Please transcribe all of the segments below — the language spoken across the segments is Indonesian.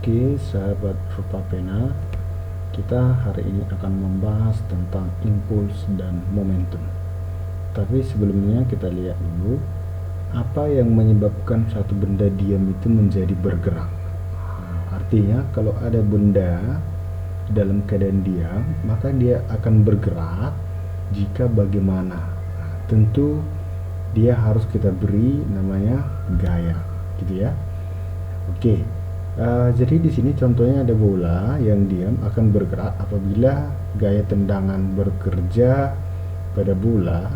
Oke, sahabat Rupa Pena, kita hari ini akan membahas tentang impuls dan momentum. Tapi sebelumnya kita lihat dulu apa yang menyebabkan suatu benda diam itu menjadi bergerak. Artinya kalau ada benda dalam keadaan diam, maka dia akan bergerak jika bagaimana. Tentu dia harus kita beri namanya gaya, gitu ya. Oke. Jadi di sini contohnya ada bola yang diam akan bergerak apabila gaya tendangan bekerja pada bola.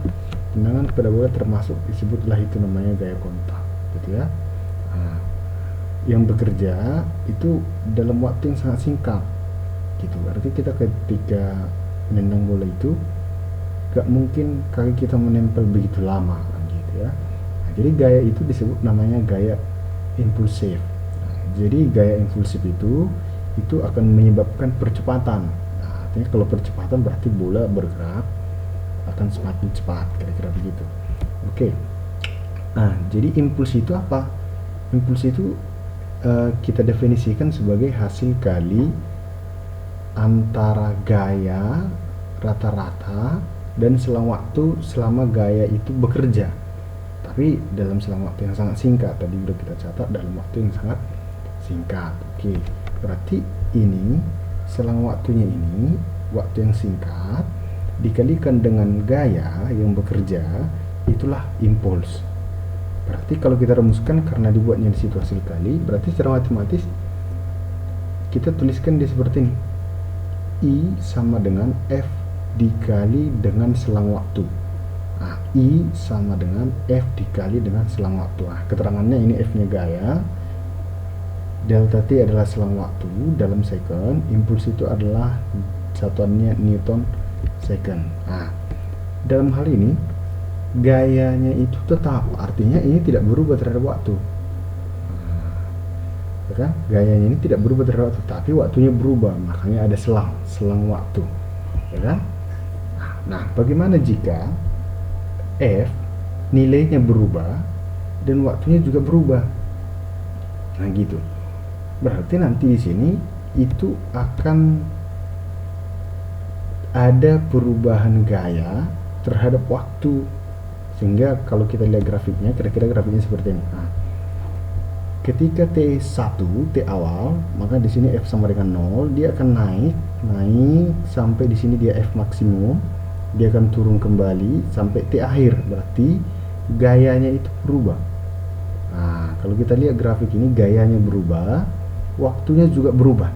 Tendangan pada bola termasuk disebutlah itu namanya gaya kontak, gitu ya. Yang bekerja itu dalam waktu yang sangat singkat, gitu. Berarti kita ketika menendang bola itu gak mungkin kaki kita menempel begitu lama, gitu ya. Jadi gaya itu disebut namanya gaya impulsif. Jadi gaya impulsif itu akan menyebabkan percepatan. Artinya kalau percepatan berarti bola bergerak akan semakin cepat, kira-kira begitu. Oke. Jadi impuls itu apa? Impuls itu kita definisikan sebagai hasil kali antara gaya rata-rata dan selang waktu selama gaya itu bekerja. Tapi dalam selang waktu yang sangat singkat, tadi sudah kita catat dalam waktu yang sangat singkat. Oke, berarti ini selang waktunya ini waktu yang singkat dikalikan dengan gaya yang bekerja, itulah impuls. Berarti kalau kita rumuskan karena dibuatnya di situ hasil kali, berarti secara matematis kita tuliskan dia seperti ini. I sama dengan F dikali dengan selang waktu. I sama dengan F dikali dengan selang waktu. Keterangannya ini F-nya gaya, delta T adalah selang waktu dalam second, impuls itu adalah satuannya Newton second. Dalam hal ini gayanya itu tetap, artinya ini tidak berubah terhadap waktu. Kan? Gayanya ini tidak berubah terhadap waktu, tapi waktunya berubah, makanya ada selang waktu, ya kan? Nah, bagaimana jika F nilainya berubah dan waktunya juga berubah? Nah, gitu. Berarti nanti di sini itu akan ada perubahan gaya terhadap waktu, sehingga kalau kita lihat grafiknya, kira-kira grafiknya seperti ini. Ketika T1, T awal, maka di sini F sama dengan 0, dia akan naik sampai di sini dia F maksimum, dia akan turun kembali sampai T akhir, berarti gayanya itu berubah. Kalau kita lihat grafik ini, gayanya berubah, waktunya juga berubah.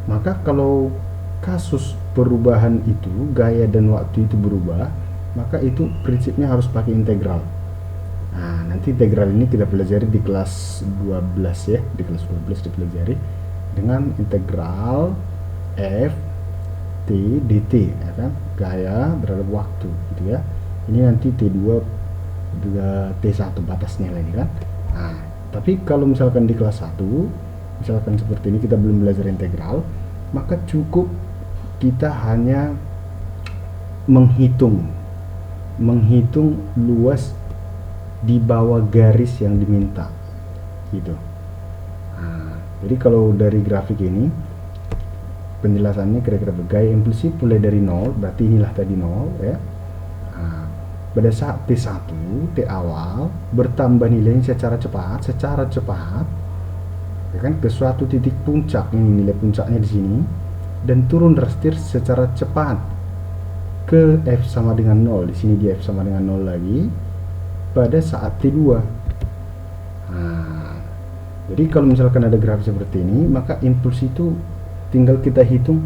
Maka kalau kasus perubahan itu, gaya dan waktu itu berubah, maka itu prinsipnya harus pakai integral. Nanti integral ini kita pelajari di kelas 12 ya, di kelas 12 dipelajari dengan integral F T dt, ya kan, gaya terhadap waktu, gitu ya. Ini nanti T2 T1 batasnya lah ini kan. Tapi kalau misalkan di kelas 1, misalkan seperti ini kita belum belajar integral, maka cukup kita hanya menghitung luas di bawah garis yang diminta, gitu. Jadi kalau dari grafik ini penjelasannya kira-kira gaya impulsif mulai dari 0, berarti inilah tadi 0 ya. Pada saat T1, T awal bertambah nilainya secara cepat, ya kan, ke suatu titik puncak, ini nilai puncaknya di sini, dan turun drastis secara cepat ke F sama dengan 0. Di sini dia F sama dengan 0 lagi pada saat T2. Jadi kalau misalkan ada grafik seperti ini, maka impuls itu tinggal kita hitung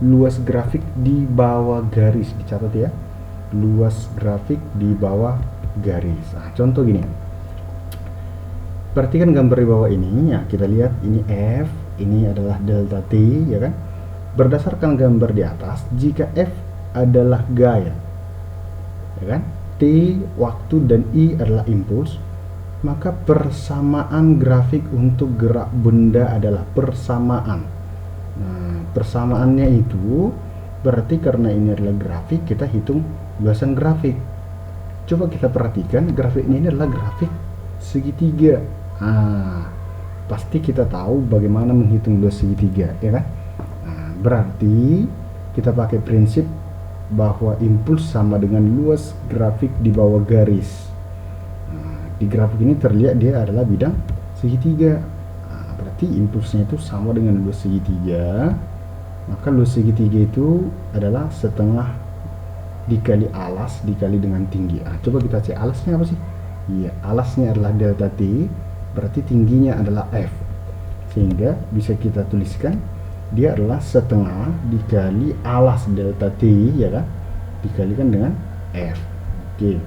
luas grafik di bawah garis, dicatat ya, luas grafik di bawah garis. Contoh gini, perhatikan gambar di bawah ini ya, kita lihat ini F, ini adalah delta T, ya kan. Berdasarkan gambar di atas, jika F adalah gaya, ya kan, T waktu dan I adalah impuls, maka persamaan grafik untuk gerak benda adalah persamaan. Persamaannya itu berarti karena ini adalah grafik, kita hitung luasan grafik. Coba kita perhatikan grafiknya, ini adalah grafik segitiga. pasti kita tahu bagaimana menghitung luas segitiga, ya kan? Nah, berarti kita pakai prinsip bahwa impuls sama dengan luas grafik di bawah garis. Nah, di grafik ini terlihat dia adalah bidang segitiga. Nah, berarti impulsnya itu sama dengan luas segitiga. Maka luas segitiga itu adalah setengah dikali alas dikali dengan tinggi. Coba kita cek alasnya apa sih? Iya, alasnya adalah delta T, berarti tingginya adalah F. Sehingga bisa kita tuliskan dia adalah setengah dikali alas delta T, ya kan? Dikalikan dengan F. Oke.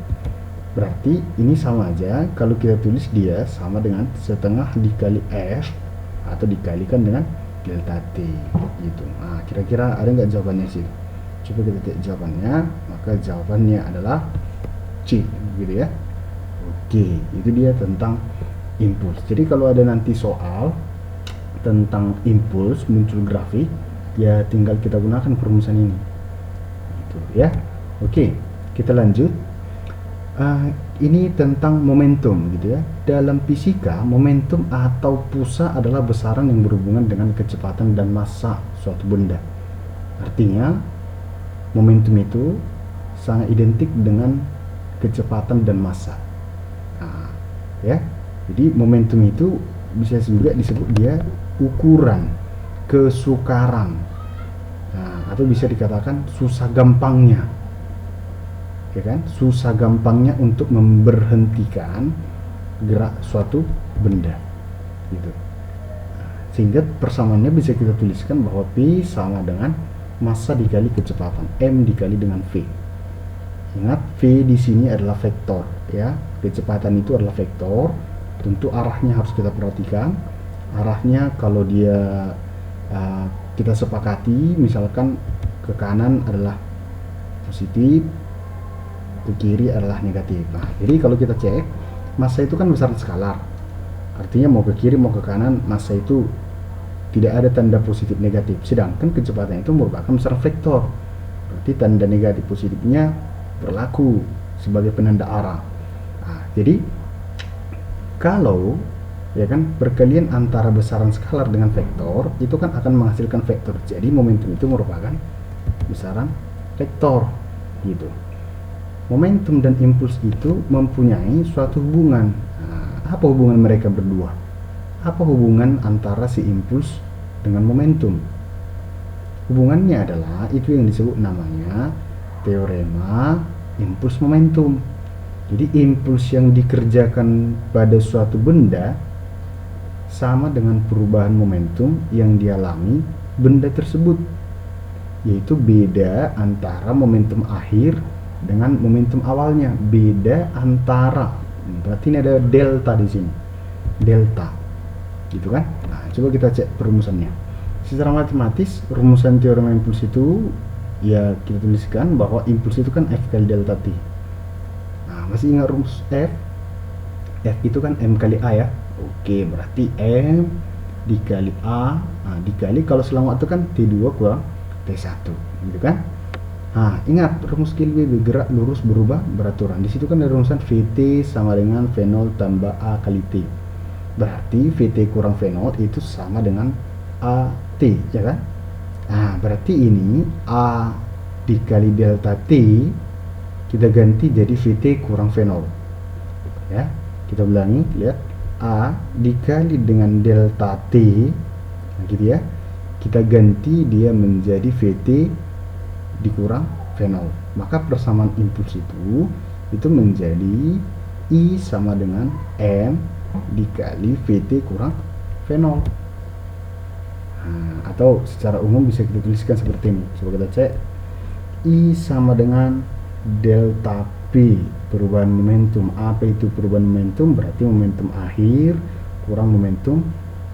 Berarti ini sama aja kalau kita tulis dia sama dengan setengah dikali F atau dikalikan dengan delta T gitu. Nah, kira-kira ada nggak jawabannya sih? Coba kita cek jawabannya. Maka jawabannya adalah C, gitu ya. Oke, itu dia tentang impuls. Jadi kalau ada nanti soal tentang impuls muncul grafik, ya tinggal kita gunakan perumusan ini, gitu ya. Oke, kita lanjut. Ini tentang momentum, gitu ya. Dalam fisika, momentum atau pusa adalah besaran yang berhubungan dengan kecepatan dan massa suatu benda. Artinya, momentum itu sangat identik dengan kecepatan dan massa. Ya, jadi momentum itu bisa juga disebut dia ukuran kesukaran, atau bisa dikatakan susah gampangnya, ya kan? Susah gampangnya untuk memberhentikan gerak suatu benda, gitu. Sehingga persamaannya bisa kita tuliskan bahwa P sama dengan massa dikali kecepatan, M dikali dengan V. Ingat, V di sini adalah vektor, ya. Kecepatan itu adalah vektor. Tentu arahnya harus kita perhatikan. Arahnya kalau dia kita sepakati, misalkan ke kanan adalah positif, ke kiri adalah negatif. Nah, jadi kalau kita cek, massa itu kan besaran skalar. Artinya mau ke kiri mau ke kanan, massa itu tidak ada tanda positif negatif. Sedangkan kecepatan itu merupakan besaran vektor. Berarti tanda negatif positifnya berlaku sebagai penanda arah. Nah, jadi kalau ya kan perkalian antara besaran skalar dengan vektor itu kan akan menghasilkan vektor. Jadi momentum itu merupakan besaran vektor, gitu. Momentum dan impuls itu mempunyai suatu hubungan. Nah, apa hubungan mereka berdua? Apa hubungan antara si impuls dengan momentum? Hubungannya adalah itu yang disebut namanya teorema impuls momentum. Jadi impuls yang dikerjakan pada suatu benda sama dengan perubahan momentum yang dialami benda tersebut, yaitu beda antara momentum akhir dengan momentum awalnya. Beda antara, berarti ini ada delta di sini, delta, gitu kan? Nah, coba kita cek perumusannya. Secara matematis, rumusan teorema impuls itu ya kita tuliskan bahwa impuls itu kan F kali delta T. Nah, masih ingat rumus F? F itu kan M kali A, ya. Oke, berarti M dikali A, nah, dikali kalau selang waktu kan T2 kurang T1, gitu kan? Nah, ingat rumus Kilby, gerak lurus berubah beraturan. Di situ kan ada rumusan VT sama dengan V0 tambah A kali T. Berarti VT kurang V0 itu sama dengan AT, ya kan? Nah, berarti ini A dikali delta T kita ganti jadi VT kurang V0, ya. Kita ulangi, lihat, A dikali dengan delta T, nah, gitu ya. Kita ganti dia menjadi VT dikurang V0. Maka persamaan impuls itu menjadi I sama dengan M dikali VT kurang V0. Nah, atau secara umum bisa kita tuliskan seperti ini. Coba kita cek. I sama dengan delta P, perubahan momentum. Apa itu perubahan momentum? Berarti momentum akhir kurang momentum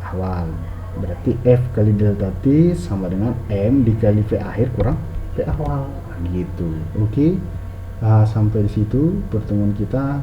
awal. Berarti F kali delta T sama dengan M dikali V akhir kurang V awal. Nah, gitu. Oke. Sampai di situ pertemuan kita.